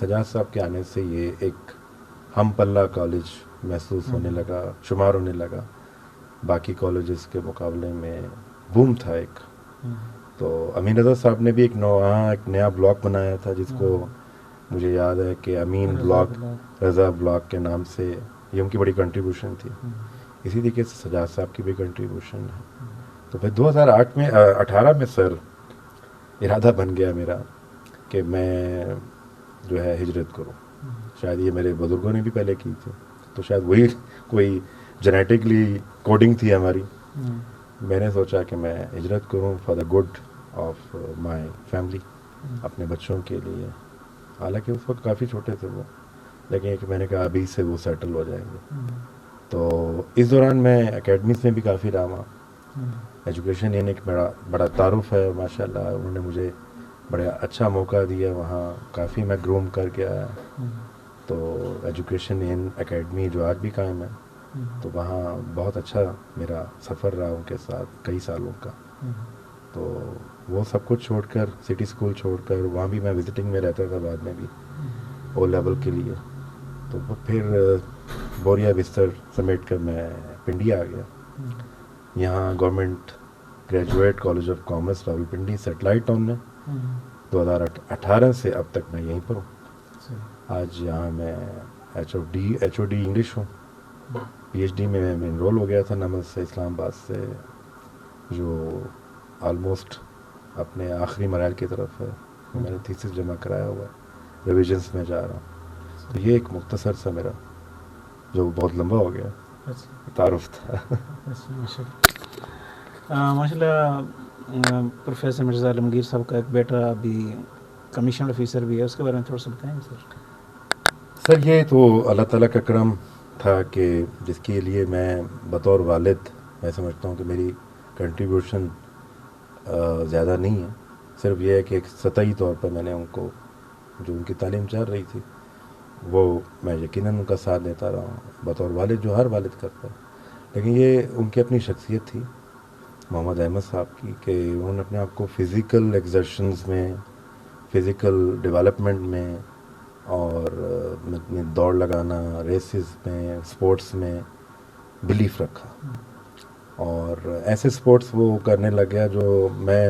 سجاد صاحب کے آنے سے یہ ایک ہم پلہ کالج محسوس ہونے لگا، شمار ہونے لگا، باقی کالجز کے مقابلے میں بوم تھا ایک. تو امین رضا صاحب نے بھی ایک نیا بلاک بنایا تھا جس کو مجھے یاد ہے کہ امین بلاک، رضا بلاک کے نام سے، یہ ان کی بڑی کنٹریبیوشن تھی. اسی طریقے سے سجاد صاحب کی بھی کنٹریبیوشن ہے. تو پھر 2018 میں سر ارادہ بن گیا میرا کہ میں جو ہے ہجرت کروں. شاید یہ میرے بزرگوں نے بھی پہلے کی تھی، تو شاید وہی کوئی جینیٹکلی کوڈنگ تھی ہماری. میں نے سوچا کہ میں ہجرت کروں for the good of my family, اپنے بچوں کے لیے. حالانکہ اس وقت کافی چھوٹے تھے وہ، لیکن ایک میں نے کہا ابھی سے وہ سیٹل ہو جائیں گے. تو اس دوران میں اکیڈمیز میں بھی کافی رہا. ایجوکیشن یعنی ایک بڑا تعارف ہے ماشاء اللہ، انہوں نے مجھے بڑا اچھا موقع دیا، وہاں کافی میں گروم کر کے آیا. تو ایجوکیشن ان اکیڈمی جو آج بھی قائم ہے، تو وہاں بہت اچھا میرا سفر رہا ان کے ساتھ کئی سالوں کا. تو وہ سب کچھ چھوڑ کر، سٹی اسکول چھوڑ کر، وہاں بھی میں وزٹنگ میں رہتا تھا بعد میں بھی او لیول کے لیے. تو پھر بوریا بستر سمیٹ کر میں پنڈی آ گیا. یہاں government graduate college of commerce Rawalpindi satellite town میں 2018 سے اب تک میں یہیں پر ہوں. آج یہاں میں ایچ او ڈی انگلش ہوں. پی ایچ ڈی میں انرول ہو گیا تھا نمل سے، اسلام آباد سے، جو آلموسٹ اپنے آخری مراحل کی طرف ہے. میں نے تھیسس جمع کرایا ہوا ہے، ریویژنس میں جا رہا ہوں. تو یہ ایک مختصر سا میرا، جو بہت لمبا ہو گیا، تعارف تھا. ماشاء اللہ پروفیسر مرزا عالمگیر صاحب کا ایک بیٹا ابھی کمیشن آفیسر بھی ہے، اس کے بارے میں تھوڑا سا بتائیں گے سر؟ سر یہ تو اللہ تعالیٰ کا کرم تھا کہ جس کے لیے میں بطور والد میں سمجھتا ہوں کہ میری کنٹریبیوشن زیادہ نہیں ہے. صرف یہ ہے کہ ایک سطحی طور پر میں نے ان کو، جو ان کی تعلیم چل رہی تھی، وہ میں یقیناً ان کا ساتھ دیتا رہا ہوں بطور والد، جو ہر والد کرتا ہے. لیکن یہ ان کی اپنی شخصیت تھی محمد احمد صاحب کی، کہ انہوں نے اپنے آپ کو فزیکل ایگزرشنز میں، فزیکل ڈیولپمنٹ میں، اور دوڑ لگانا، ریسز میں، سپورٹس میں بلیف رکھا. اور ایسے سپورٹس وہ کرنے لگ گیا جو میں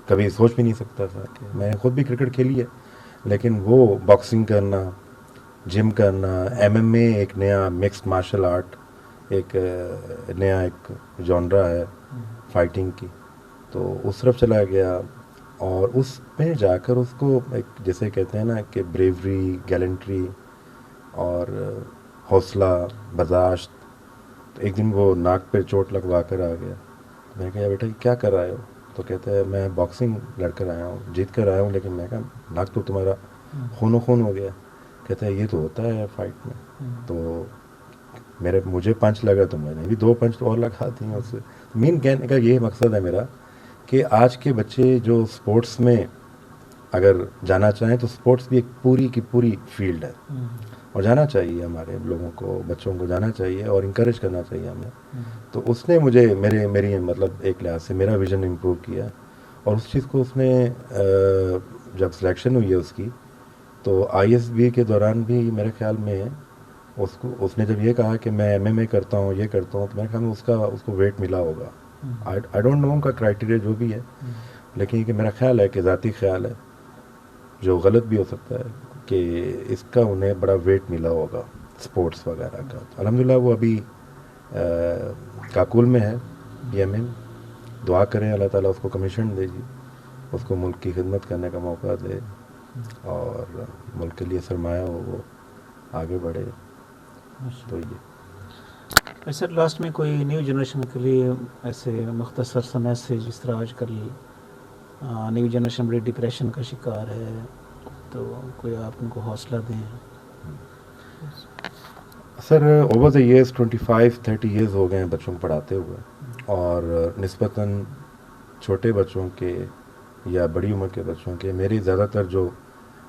کبھی سوچ بھی نہیں سکتا تھا. کہ میں خود بھی کرکٹ کھیلی ہے، لیکن وہ باکسنگ کرنا، جم کرنا، ایم اے ایک نیا مکسڈ مارشل آرٹ، ایک نیا ایک جانرا ہے فائٹنگ کی. تو اس طرف چلا گیا، اور اس میں جا کر اس کو ایک جیسے کہتے ہیں نا کہ بریوری، گیلنٹری اور حوصلہ، برداشت. تو ایک دن وہ ناک پہ چوٹ لگوا کر آ گیا. میں نے کہا بیٹا یہ کیا کر رہے ہو؟ تو کہتا ہے میں باکسنگ لڑ کر آیا ہوں، جیت کر آیا ہوں. لیکن میں کہا ناک تو تمہارا خون و خون ہو گیا. کہتا ہے یہ تو ہوتا ہے فائٹ میں. تو مجھے پنچ لگا تو میں نے بھی 2 پنچ اور لگا دی ہیں اس سے. مین کہنے کا یہ مقصد ہے میرا کہ آج کے بچے جو سپورٹس میں اگر جانا چاہیں تو سپورٹس بھی ایک پوری کی پوری فیلڈ ہے، اور جانا چاہیے، ہمارے لوگوں کو، بچوں کو جانا چاہیے اور انکریج کرنا چاہیے ہمیں. تو اس نے مجھے میری مطلب ایک لحاظ سے میرا ویژن امپروو کیا. اور اس چیز کو اس نے جب سلیکشن ہوئی ہے اس کی، تو آئی ایس بی کے دوران بھی میرے خیال میں اس نے جب یہ کہا کہ میں ایم اے کرتا ہوں، یہ کرتا ہوں، تو میرے خیال میں اس کو ویٹ ملا ہوگا. آئی ڈونٹ نو ان کا کرائٹیریا جو بھی ہے، لیکن کہ میرا خیال ہے کہ ذاتی خیال ہے، جو غلط بھی ہو سکتا ہے، کہ اس کا انہیں بڑا ویٹ ملا ہوگا سپورٹس وغیرہ کا. الحمدللہ وہ ابھی کاکول میں ہے ایم اے. دعا کریں اللہ تعالیٰ اس کو کمیشن دے گی، اس کو ملک کی خدمت کرنے کا موقع دے، اور ملک کے لیے سرمایہ ہو، وہ آگے بڑھے. تو یہ سر لاسٹ میں کوئی نیو جنریشن کے لیے ایسے مختصر سا میسیج، جس طرح آج کل نیو جنریشن بڑی ڈپریشن کا شکار ہے، تو کوئی آپ ان کو حوصلہ دیں؟ سر اوور دا ایئرس 25-30 ایئرز ہو گئے ہیں بچوں کو پڑھاتے ہوئے، اور نسبتاً چھوٹے بچوں کے یا بڑی عمر کے بچوں کے، میری زیادہ تر جو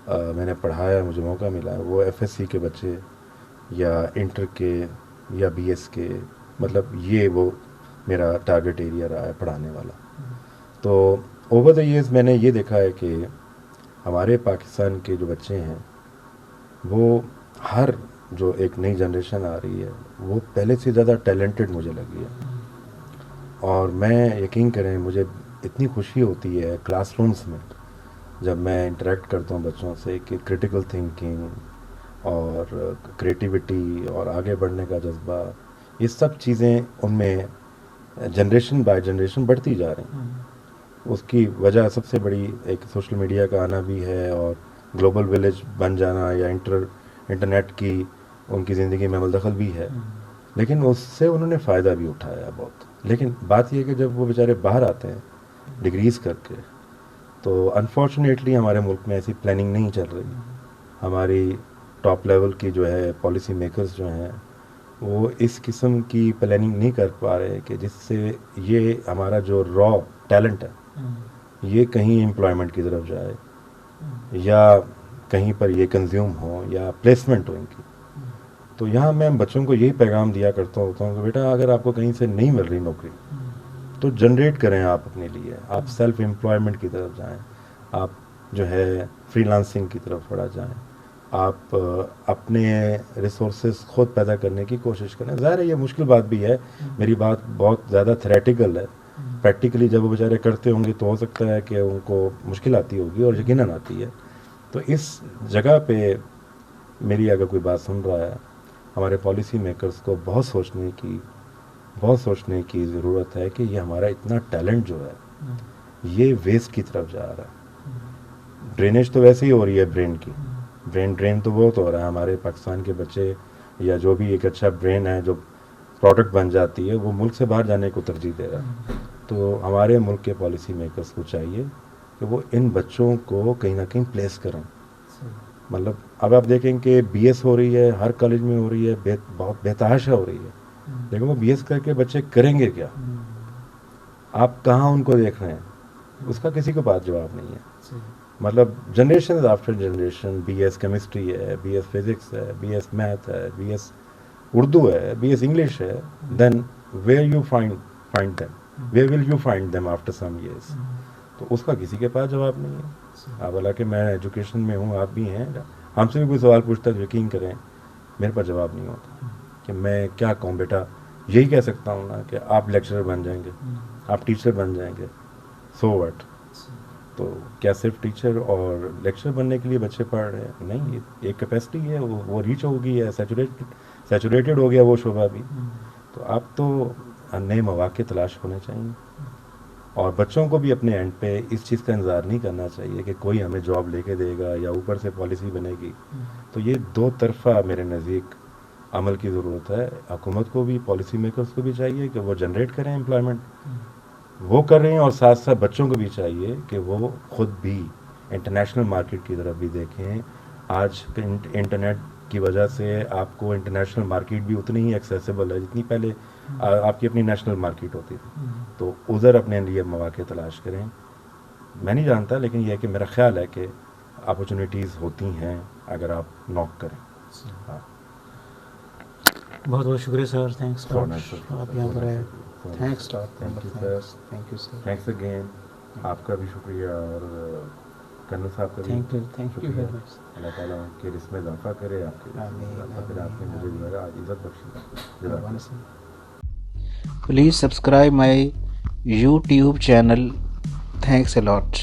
میں نے پڑھایا، مجھے موقع ملا ہے، وہ ایف ایس سی کے بچے یا انٹر کے یا بی ایس کے، مطلب یہ وہ میرا ٹارگٹ ایریا رہا ہے پڑھانے والا. تو اوور دا ایئرز میں نے یہ دیکھا ہے کہ ہمارے پاکستان کے جو بچے ہیں وہ ہر جو ایک نئی جنریشن آ رہی ہے وہ پہلے سے زیادہ ٹیلنٹڈ مجھے لگی ہے. اور میں یقین کریں مجھے اتنی خوشی ہوتی ہے کلاس رومس میں جب میں انٹریکٹ کرتا ہوں بچوں سے کہ کرٹیکل تھنکنگ اور کریٹیوٹی اور آگے بڑھنے کا جذبہ یہ سب چیزیں ان میں جنریشن بائی جنریشن بڑھتی جا رہی ہیں. اس کی وجہ سب سے بڑی ایک سوشل میڈیا کا آنا بھی ہے اور گلوبل ولیج بن جانا یا انٹرنیٹ کی ان کی زندگی میں عمل دخل بھی ہے. لیکن اس سے انہوں نے فائدہ بھی اٹھایا بہت. لیکن بات یہ ہے کہ جب وہ بیچارے باہر آتے ہیں ڈگریز کر کے تو انفارچونیٹلی ہمارے ملک میں ایسی پلاننگ نہیں چل رہی. ہماری ٹاپ لیول کی جو ہے پالیسی میکرز جو ہیں وہ اس قسم کی پلاننگ نہیں کر پا رہے کہ جس سے یہ ہمارا جو را ٹیلنٹ ہے یہ کہیں امپلائمنٹ کی طرف جائے یا کہیں پر یہ کنزیوم ہو یا پلیسمنٹ ہو ان کی. تو یہاں میں بچوں کو یہی پیغام دیا کرتا ہوتا ہوں کہ بیٹا اگر آپ کو کہیں سے نہیں مل رہی نوکری تو جنریٹ کریں آپ اپنے لیے, آپ سیلف امپلائمنٹ کی طرف جائیں, آپ جو ہے فری لانسنگ کی طرف تھوڑا جائیں, آپ اپنے ریسورسز خود پیدا کرنے کی کوشش کریں. ظاہر ہے یہ مشکل بات بھی ہے, میری بات بہت زیادہ تھریٹیکل ہے. پریکٹیکلی جب وہ بیچارے کرتے ہوں گے تو ہو سکتا ہے کہ ان کو مشکل آتی ہوگی اور یقیناً آتی ہے. تو اس جگہ پہ میری اگر کوئی بات سن رہا ہے, ہمارے پالیسی میکرز کو بہت سوچنے کی ضرورت ہے کہ یہ ہمارا اتنا ٹیلنٹ جو ہے یہ ویسٹ کی طرف جا رہا ہے. ڈرینیج تو ویسے ہی ہو رہی ہے برین کی, برین ڈرین تو بہت ہو رہا ہے. ہمارے پاکستان کے بچے یا جو بھی ایک اچھا برین ہے جو پروڈکٹ بن جاتی ہے وہ ملک سے باہر جانے کو ترجیح دے رہا ہے. تو ہمارے ملک کے پالیسی میکرز کو چاہیے کہ وہ ان بچوں کو کہیں نہ کہیں پلیس کریں. مطلب اب آپ دیکھیں کہ بی ایس ہو رہی ہے, ہر کالج میں ہو رہی ہے, بہت بہتحاشا ہو رہی ہے, لیکن وہ بی ایس کر کے بچے کریں گے کیا؟ آپ کہاں ان کو دیکھ رہے ہیں؟ اس کا کسی کو پاس جواب نہیں ہے. مطلب generation after generation B S chemistry ہے, بی ایس فزکس ہے, بی ایس میتھ ہے, بی ایس اردو ہے, بی ایس انگلش ہے. Then where you find them, where will you find them after some years? تو اس کا کسی کے پاس جواب نہیں ہے. اب حالانکہ میں ایجوکیشن میں ہوں, آپ بھی ہیں, ہم سے بھی کوئی سوال پوچھتا ہے تو یقین کریں میرے پاس جواب نہیں ہوتا کہ میں کیا کہوں. بیٹا یہی کہہ سکتا ہوں نا کہ آپ لیکچرر بن جائیں گے, آپ ٹیچر بن جائیں گے, سو واٹ. تو کیا صرف ٹیچر اور لیکچر بننے کے لیے بچے پڑھ رہے ہیں؟ نہیں, ایک کیپیسٹی ہے, وہ ریچ ہو گئی ہے, سیچوریٹڈ ہو گیا وہ شعبہ بھی. تو آپ تو نئے مواقع تلاش ہونے چاہیے. اور بچوں کو بھی اپنے اینڈ پہ اس چیز کا انتظار نہیں کرنا چاہیے کہ کوئی ہمیں جاب لے کے دے گا یا اوپر سے پالیسی بنے گی. تو یہ دو طرفہ میرے نزدیک عمل کی ضرورت ہے. حکومت کو بھی, پالیسی میکرز کو بھی چاہیے کہ وہ جنریٹ کریں امپلائمنٹ, وہ کر رہے ہیں, اور ساتھ ساتھ بچوں کو بھی چاہیے کہ وہ خود بھی انٹرنیشنل مارکیٹ کی طرف بھی دیکھیں. آج انٹرنیٹ کی وجہ سے آپ کو انٹرنیشنل مارکیٹ بھی اتنی ہی ایکسیسیبل ہے جتنی پہلے آپ کی اپنی نیشنل مارکیٹ ہوتی تھی. تو ادھر اپنے لیے مواقع تلاش کریں. میں نہیں جانتا, لیکن یہ ہے کہ میرا خیال ہے کہ اپرچونیٹیز ہوتی ہیں اگر آپ ناک کریں. بہت بہت شکریہ سر, تھینکس آپ یہاں پر آئے. Thanks again. آپ کا بھی شکریہ اور کرنل صاحب کا بھی شکریہ. اللہ تعالیٰ کے رزق میں اضافہ کرے, آپ کے اضافہ کرے. آپ نے مجھے جو ہے آج عزت بخشی. Please subscribe my YouTube channel. Thanks a lot.